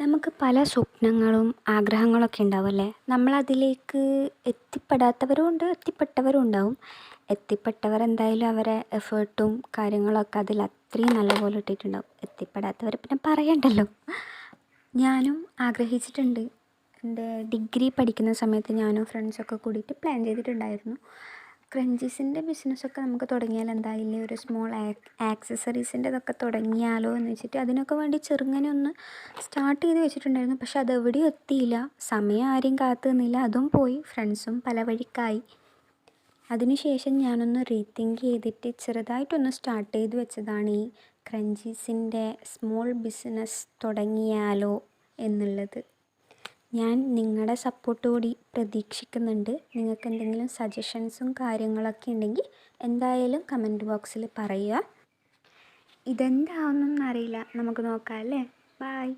നമുക്ക് പല സ്വപ്നങ്ങളും ആഗ്രഹങ്ങളൊക്കെ ഉണ്ടാവുമല്ലേ. നമ്മളതിലേക്ക് എത്തിപ്പെടാത്തവരും ഉണ്ട്, എത്തിപ്പെട്ടവരും ഉണ്ടാവും. എത്തിപ്പെട്ടവർ എന്തായാലും അവരെ എഫേർട്ടും കാര്യങ്ങളൊക്കെ അതിൽ അത്രയും നല്ലപോലെ ഇട്ടിട്ടുണ്ടാവും. എത്തിപ്പെടാത്തവർ പിന്നെ പറയണ്ടല്ലോ. ഞാനും ആഗ്രഹിച്ചിട്ടുണ്ട്. എൻ്റെ ഡിഗ്രി പഠിക്കുന്ന സമയത്ത് ഞാനും ഫ്രണ്ട്സൊക്കെ കൂടിയിട്ട് പ്ലാൻ ചെയ്തിട്ടുണ്ടായിരുന്നു. ക്രഞ്ചീസിൻ്റെ ബിസിനസ്സൊക്കെ നമുക്ക് തുടങ്ങിയാൽ എന്തായാലും ഒരു സ്മോൾ ആക്സസറീസിൻ്റെതൊക്കെ തുടങ്ങിയാലോ എന്ന് വെച്ചിട്ട് അതിനൊക്കെ വേണ്ടി ചെറുങ്ങനെ ഒന്ന് സ്റ്റാർട്ട് ചെയ്ത് വെച്ചിട്ടുണ്ടായിരുന്നു. പക്ഷെ അതെവിടെയും എത്തിയില്ല. സമയം ആരെയും കാത്തു നിന്നില്ല, അതും പോയി. ഫ്രണ്ട്സും പല വഴിക്കായി. അതിനുശേഷം ഞാനൊന്ന് റീതിങ്ക് ചെയ്തിട്ട് ചെറുതായിട്ടൊന്ന് സ്റ്റാർട്ട് ചെയ്ത് വെച്ചതാണ് ഈ ക്രഞ്ചീസിൻ്റെ സ്മോൾ ബിസിനസ് തുടങ്ങിയാലോ എന്നുള്ളത്. ഞാൻ നിങ്ങളുടെ സപ്പോർട്ട് കൂടി പ്രതീക്ഷിക്കുന്നുണ്ട്. നിങ്ങൾക്ക് എന്തെങ്കിലും സജഷൻസും കാര്യങ്ങളൊക്കെ ഉണ്ടെങ്കിൽ എന്തായാലും കമൻറ്റ് ബോക്സിൽ പറയുക. ഇതെന്താവുന്നറിയില്ല, നമുക്ക് നോക്കാം അല്ലേ. ബൈ.